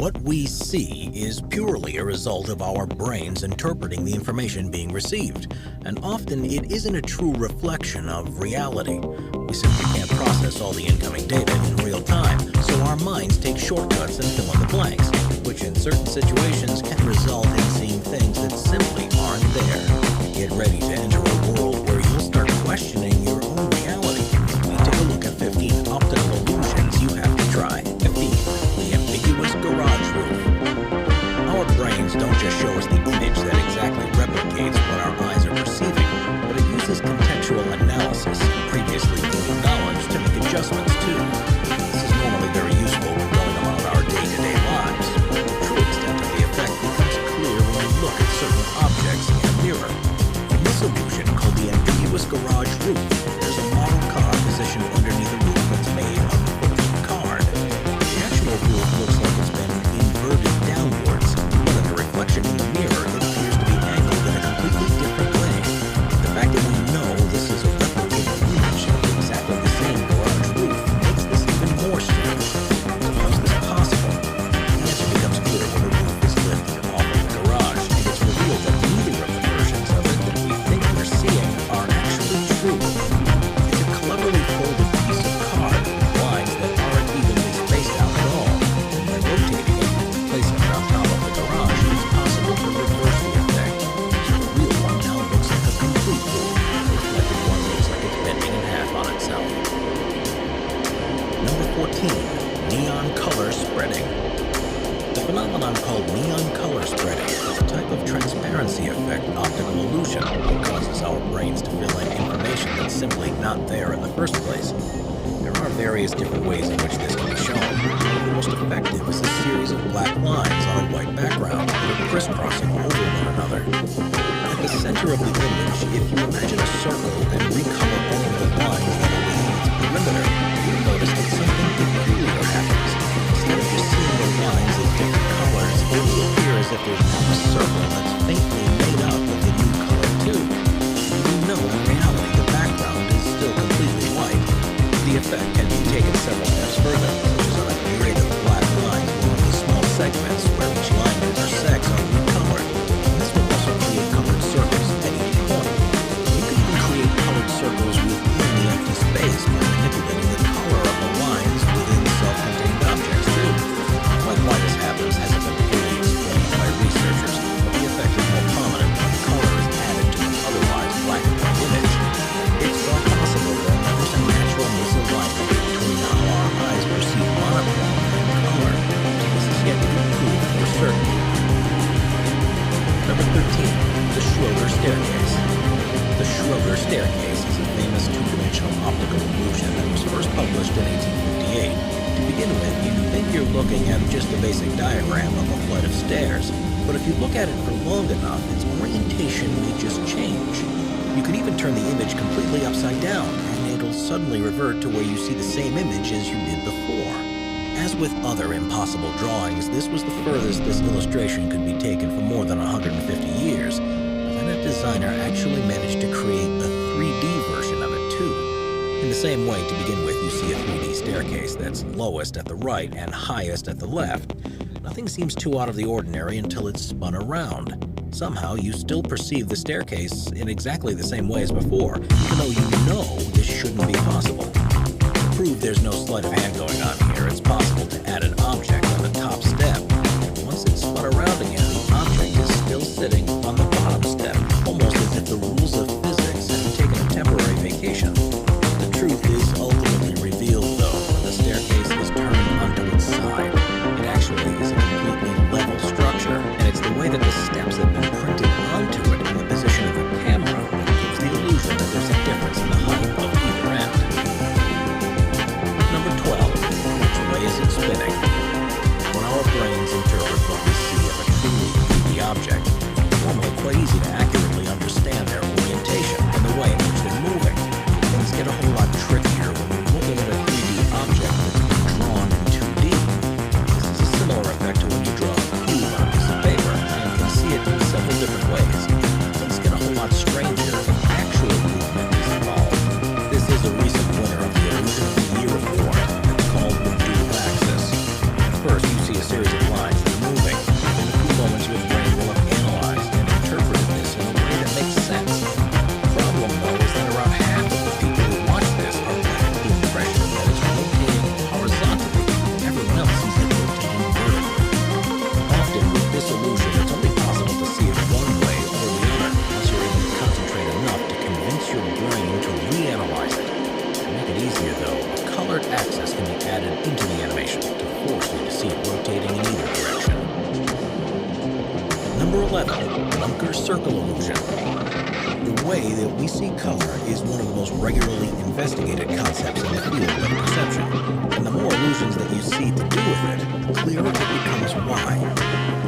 What we see is purely a result of our brains interpreting the information being received, and often it isn't a true reflection of reality. We simply can't process all the incoming data in real time, so our minds take shortcuts and fill in the blanks, which in certain situations can result in seeing things that simply aren't there. Get ready to enter a world where you'll start questioning your own reality. We take a look at 15 optical illusions you have to try. 15. The ambiguous garage roof. Our brains don't just show us the image that exactly replicates what our eyes are perceiving, but it uses contextual analysis and previously gained knowledge to make adjustments too. This is normally very useful when going about our day-to-day lives. The true extent of the effect becomes clear when you look at certain objects in a mirror. In this illusion, called the ambiguous garage roof, there's a model car positioned underneath a roof that's made of the foot of a card. The actual roof looks like it's been inverted downwards, but in the reflection in the mirror, it appears to be angled in a completely different way. The fact that we know this is a replicated image of exactly the same garage roof makes this even more strange. So how is this possible? The answer becomes clear when the roof is lifted off of the garage, and it's revealed that neither of the versions of it that we think we're seeing are actually true. It's a cleverly folded piece of card with lines that aren't evenly spaced out at all. And by rotating it and placing it on top of the garage, it's possible to reverse the effect. So the real one now looks like a complete roof. The reflected one looks like it's bending in half on itself. Number 14. Neon color spreading. The phenomenon called neon color spreading is a type of transparency effect optical illusion that causes our brains to fill in information that's simply not there in the first place. There are various different ways in which this can be shown. One of the most effective is a series of black lines on a white background that are crisscrossing over one another. At the center of the image, if you imagine a circle and recolor all of the lines that are within its perimeter, you'll notice that something peculiar happens. Instead of just seeing the lines in different colors, it will appear as if there's now a circle that's faintly made up of the new color too. Even though in reality the background is still completely white. The effect can be taken several steps further, such as on a grid of black lines along the small segments where each line intersects are recolored. This will also create colored circles at each point. You can even create colored circles within the empty space by manipulating the color of the lines within self-contained objects too. Quite why this happens hasn't been fully explained by researchers, but the effect is more prominent when color is added to an otherwise black and white image. It's thought possible that there's a natural misalignment between how our eyes perceive monochrome and color. This is yet to be proved for certain. Number 13. The Schroeder Staircase. The Schroeder Staircase is a famous two-dimensional optical illusion that was first published in 1858. To begin with, you think you're looking at just a basic diagram of a flight of stairs, but if you look at it for long enough, its orientation may just change. You could even turn the image completely upside down, and it'll suddenly revert to where you see the same image as you did before. As with other impossible drawings, this was the furthest this illustration could be taken for more than 150 years, but then a designer actually managed to create a 3D version of it too. In the same way, to begin with, you see a 3D staircase that's lowest at the right and highest at the left. Nothing seems too out of the ordinary until it's spun around. Somehow, you still perceive the staircase in exactly the same way as before, even though you know this shouldn't be possible. To prove there's no sleight of hand going on here, it's possible to add an object on the top step. Once it's spun around again, the object is still sitting on the bottom step, almost as if the rules of physics have taken a temporary vacation. The truth is ultimately revealed, though, when the staircase is turned onto its side. It actually is a completely level structure, and it's the way that the steps have been printed onto it in the position of the camera that gives the illusion that there's a difference in the height of either end. Number 12. Which way is it spinning? When our brains interpret what we see of a truly 3D object, it's normally quite easy to accurately understand their orientation and the way in which they're moving. Things get a whole lot trickier when you're looking at a 3D object that's been drawn in 2D. This is a similar effect to 11. Bunker circle illusion. The way that we see color is one of the most regularly investigated concepts in the field of perception, and the more illusions that you see to do with it, the clearer it becomes why.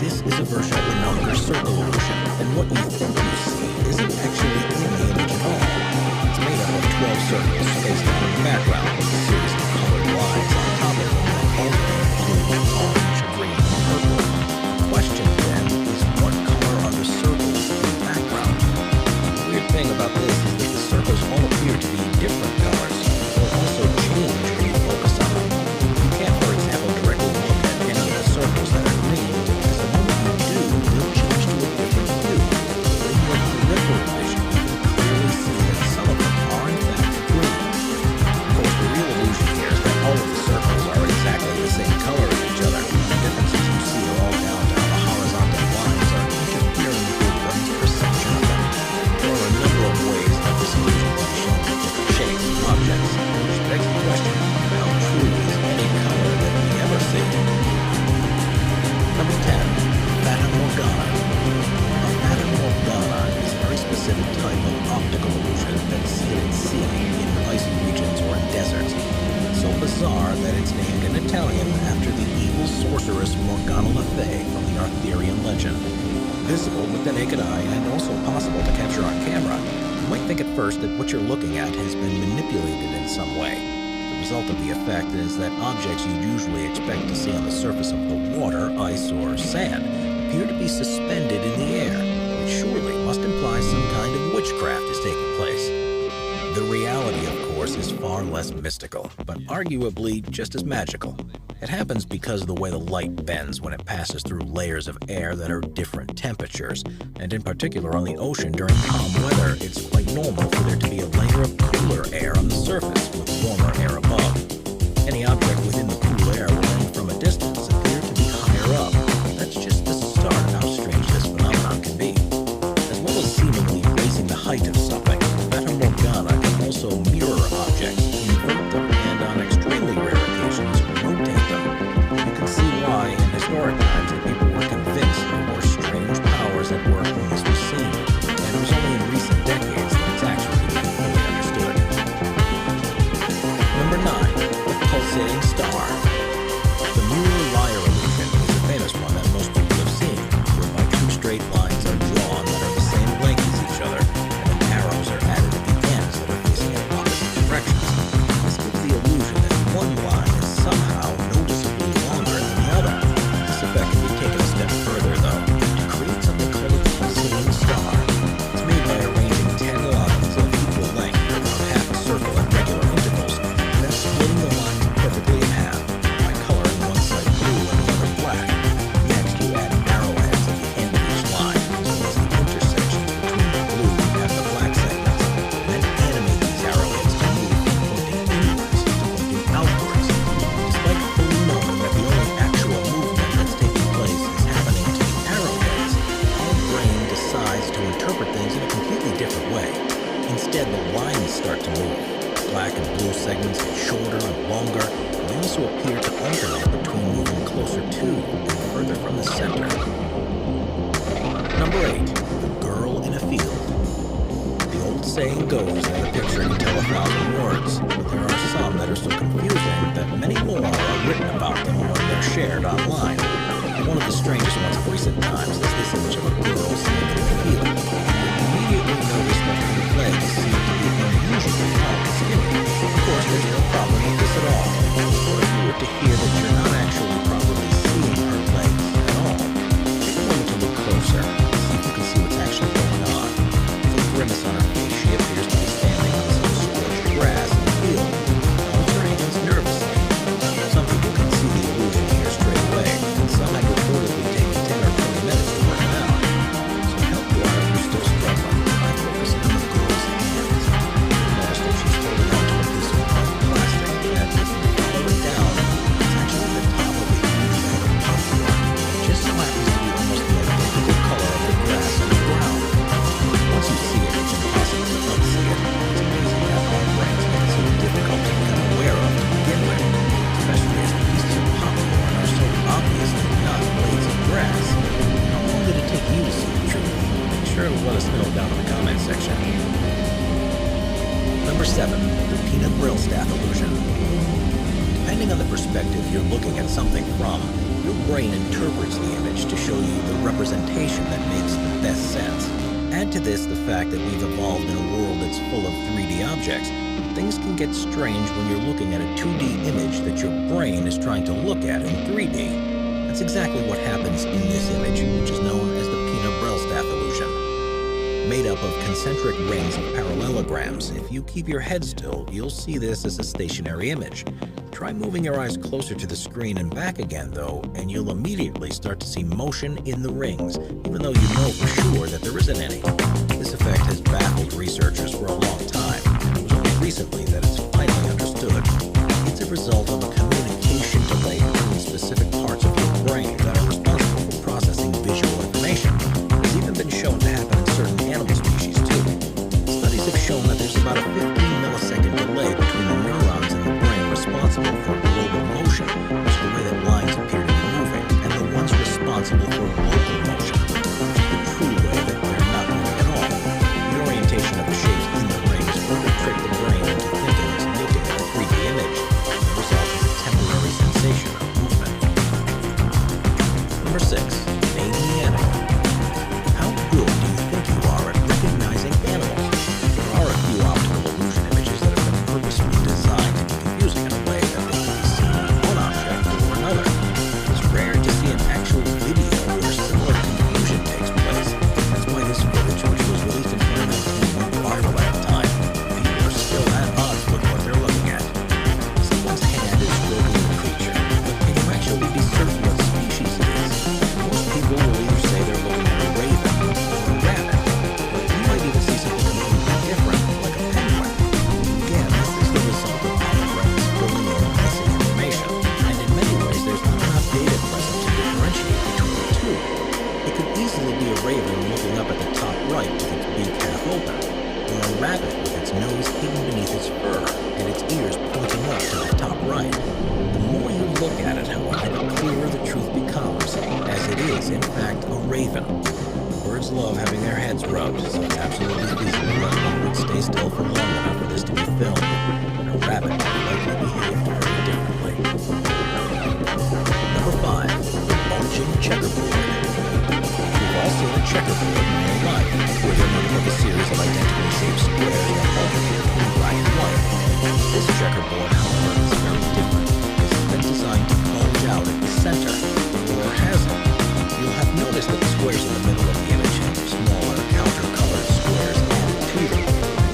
This is a version of the Bunker circle illusion, and what you think you see isn't actually in the image at all. It's made up of 12 circles spaced out in the background with a series of colored lines on top of them that alternate blue, orange, green, and purple. The question then is, what color are the circles in the background? The weird thing about this is that the circles all appear to be different colors. They'll also change when you focus on them. You can't, for example, directly look at any of the circles that are green, because the moment you do, they'll change to a different hue. But in your peripheral vision, you can clearly see that some of them are in fact green. Of course, the real illusion here is that all of the circles are exactly the same color as each other. The differences you see are all down to how the horizontal lines are interfering with your brain's perception of them. There are a number of ways that this illusion can be shown with different shapes and objects, which begs the question, how true is any color that we ever see? Number 10. Fata Morgana. A Fata Morgana is a very specific type of optical illusion that's seen at sea, in icy regions, or in deserts. So bizarre that it's named in Italian after the evil sorceress Morgana Le Fay from the Arthurian legend. Visible with the naked eye and also possible to capture on camera, you might think at first that what you're looking at has been manipulated in some way. The result of the effect is that objects you'd usually expect to see on the surface of the water, ice, or sand appear to be suspended in the air, which surely must imply some kind of witchcraft is taking place. The reality, of course, is far less mystical, but arguably just as magical. It happens because of the way the light bends when it passes through layers of air that are different temperatures, and in particular on the ocean during calm weather, it's quite normal for there to be a layer of cooler air on the surface with warmer air above. Any object within the cool air will then, from a distance, appear to be higher up. That's just the start of how strange this phenomenon can be. As well as seemingly raising the height of something, Fata Morgana can also mirror objects, invert them, and on extremely rare occasions, rotate them. You can see why, in historic times, that people were convinced there were strange powers at work when this was seen, and it was only in recent decades that it's actually been fully understood. Number 9. The pulsating star. The mirror lyre illusion is a famous one that most people have seen, whereby two straight lines are drawn that are the same length as each other, and then arrows are added at the ends that are facing in opposite directions. This gives the illusion that one line is somehow noticeably longer than the other. This effect can be taken a step further, though, to create something called a pulsating star. It's made by arranging 10 lines of equal length around half a circle at regular intervals, and then splitting the lines perfectly in half by coloring one side blue and the other black. Next, you add arrowheads at the end of each line, as well as the intersections between the blue and the black segments, and then animate these arrowheads to move from pointing inwards to pointing outwards. Despite fully knowing that the only actual movement that's taking place is happening to the arrowheads, our brain decides to interpret things in a completely different way. Instead, the lines start to move. Black and blue segments get shorter and longer, and they also appear to alternate between moving closer to and further from the center. Number 8. The girl in a field. The old saying goes that a picture can tell 1,000 words, but there are some that are so confusing that many more are written about them when they're shared online. One of the strangest ones of recent times is this image of a girl standing in a field. You immediately notice that her legs seem to be unusually long and skinny. Of course, there's no problem with this at all. Or if you were to hear that you're not actually properly seeing her legs at all, take a moment to look closer and see if you can see what's actually going on. With a grimace on her face, she appears to be standing on some scorched grass in the field, holds her hands nervously. Some people can see the illusion here straight away, and some have reportedly taken 10 or 20 minutes to work it out. So help you out if you're still struggling by focusing on the girl's hands. Notice that she's holding onto a piece of white plastic that, if you follow it down, it's actually the let us know down in the comment section. Number 7. The peanut brittle staff illusion. Depending on the perspective you're looking at something from, your brain interprets the image to show you the representation that makes the best sense. Add to this the fact that we've evolved in a world that's full of 3D objects. Things can get strange when you're looking at a 2D image that your brain is trying to look at in 3D. That's exactly what happens in this image, which is known as the peanut brittle staff illusion. Made up of concentric rings of parallelograms, if you keep your head still, you'll see this as a stationary image. Try moving your eyes closer to the screen and back again, though, and you'll immediately start to see motion in the rings, even though you know for sure that there isn't any. This effect has baffled researchers for a long time. It was only recently that it's finally understood. It's a result of a communication delay between specific parts of your brain that are responsible for processing visual information. It's even been shown to happen in certain animal species, too. Studies have shown that there's about a 15-millisecond delay between the neurons in the brain responsible for global motion, which is the way that lines appear to be moving, and the ones responsible for local motion, which is the true way that they're not moving at all. The orientation of the shapes in the rings further trick the brain into thinking it's looking at a 3D image. The result is a temporary sensation of movement. Number 6. Name the animal. How good do you think you are at recognizing animals? There are a few optical illusion images that have been purposefully designed to be confusing in a way that they can be seen on one object or another. It's rare to see an actual video where similar confusion takes place. That's why this footage, which was released in 2019, went viral at the time. People are still at odds with what they're looking at. Someone's hand is stroking the creature, but can you actually be certain what species it is? Most people will either say they're looking at a raven or a rabbit, but you might even see something completely different, like a penguin. Again, this is the result of our brains filling in missing information, and in many ways there's not enough data present to differentiate between the two. It could easily be a raven looking up at the top right with its beak half open, or a rabbit with its nose hidden beneath its fur and its ears pointing up to the top right. The more you look at it, however, the clearer the truth becomes, as it is, in fact, a raven. Birds love having their heads rubbed, so it's absolutely feasible that one would stay still for long enough for this to be filmed, and a rabbit would likely behave very differently. Number 5. The bulging checkerboard. We've all seen a checkerboard in real life, where they're made up of a series of identically shaped squares that alternate between black and white. This checkerboard, however, is very different. It's been designed to bulge out at the center, or has it? You'll have noticed that the squares in the middle of the image have smaller, counter-colored squares added to them,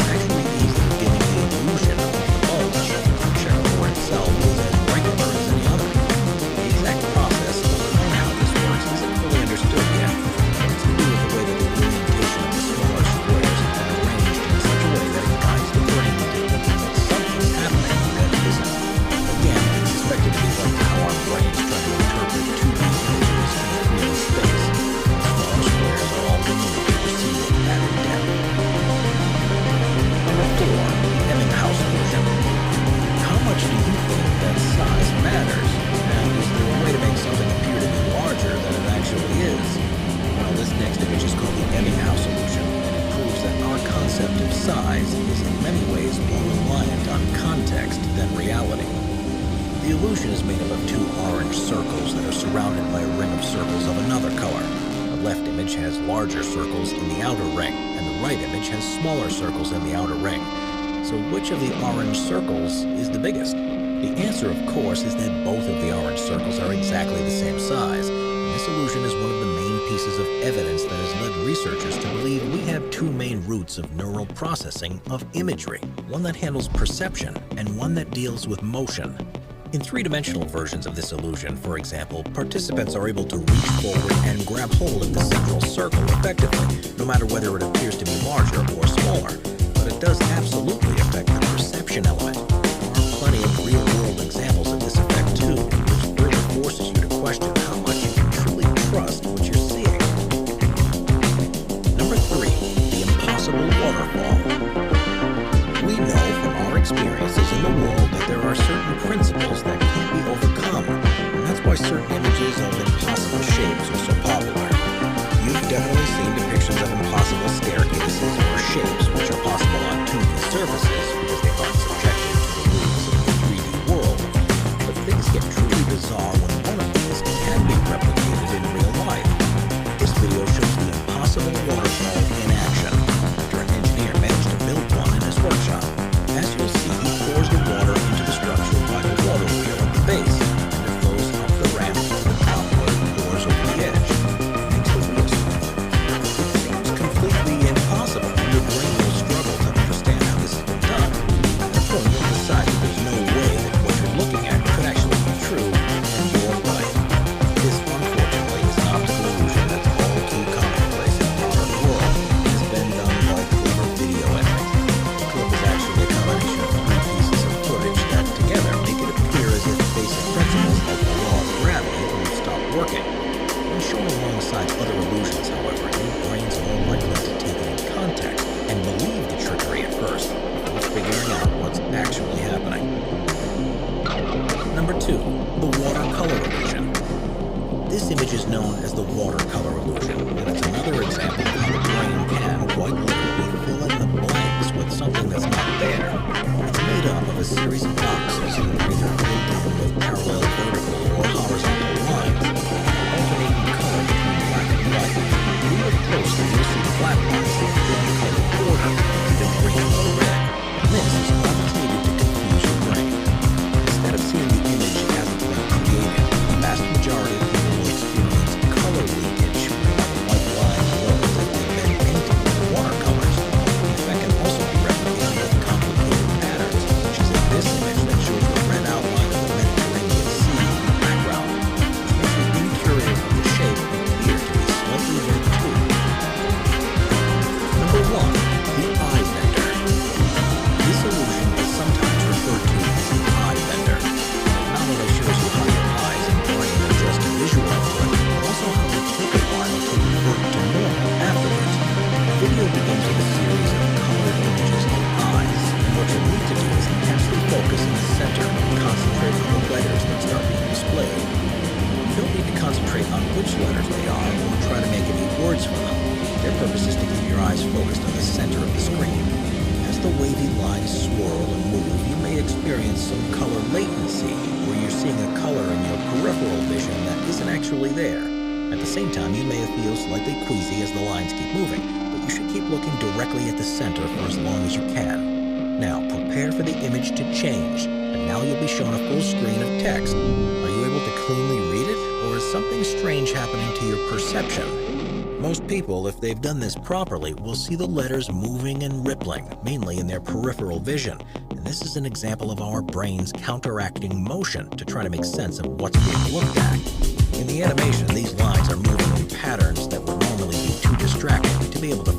actually easily giving the illusion of the bulge. The checkerboard itself is as regular as any other. The exact process of how this works isn't fully understood yet. It's to do with the way that the orientation of the smaller squares has been arranged in such a way that it guides the brain into thinking that something's happening that isn't. Again, it's expected to be like how our brains try to interpret 2D images in 3D space. Smaller squares are all we need to perceive it added down. Number 4. Ebbinghaus illusion. How much do you think that size matters? And is there a way to make something appear to be larger than it actually is? Well, this next image is called the Ebbinghaus illusion, and it proves that our concept of size is in many ways more reliant on context than reality. The illusion is made up of 2 orange circles that are surrounded by a ring of circles of another color. The left image has larger circles in the outer ring, and the right image has smaller circles in the outer ring. So which of the orange circles is the biggest? The answer, of course, is that both of the orange circles are exactly the same size. And this illusion is one of the main pieces of evidence that has led researchers to believe we have 2 main routes of neural processing of imagery, one that handles perception and one that deals with motion. In 3-dimensional versions of this illusion, for example, participants are able to reach forward and grab hold of the central circle effectively, no matter whether it appears to be larger or smaller. But it does absolutely affect the perception element. There are plenty of real-world examples of this effect too, which further forces you to question how much you can truly trust what you're seeing. Number 3. The impossible waterfall. We know from our experiences in the world that there are certain principles that can't be overcome, and that's why certain images of impossible shapes are so popular. You've definitely seen depictions of impossible staircases shown alongside other illusions, however, your brain's more likely to take it in context and believe the trickery at first, before figuring out what's actually happening. Number 2. The watercolor illusion. This image is known as the watercolor illusion, and it's another example of how the brain can, quite literally, fill in the blanks with something that's not there. It's made up of a series of boxes that are either filled in with parallel, vertical, or horizontal lines, alternating color between black and white. If you look closely, you'll see the black boxes in color order, either green or red, and this is all needed to confuse your brain. Instead of seeing the image as it's been created, the vast majority of people will experience color leakage when the white line flows as they bend into the watercolors. The effect can also be replicated with complicated patterns, such as in this image that shows the red outline of the Mediterranean Sea in the background, which makes the interior of the shape appear to be slightly red too. Number 1. The eye bender. This illusion is sometimes referred to as the eye bender. It not only shows you how your eyes and brain adjust to visual input, but also how they take a while to revert to normal afterwards. The video begins with a series of colored images of eyes, and what you'll need to do is intensely focus in the center and concentrate on the letters that start being displayed. You don't need to concentrate on which letters they are or try to make any words from them. Their purpose is to keep your eyes focused on the center of the screen. As the wavy lines swirl and move, you may experience some color latency, where you're seeing a color in your peripheral vision that isn't actually there. At the same time, you may feel slightly queasy as the lines keep moving, but you should keep looking directly at the center for as long as you can. Now, prepare for the image to change, and now you'll be shown a full screen of text. Are you able to cleanly read it, or is something strange happening to your perception? Most people, if they've done this properly, will see the letters moving and rippling, mainly in their peripheral vision. And this is an example of our brains counteracting motion to try to make sense of what's being looked at. In the animation, these lines are moving in patterns that would normally be too distracting to be able to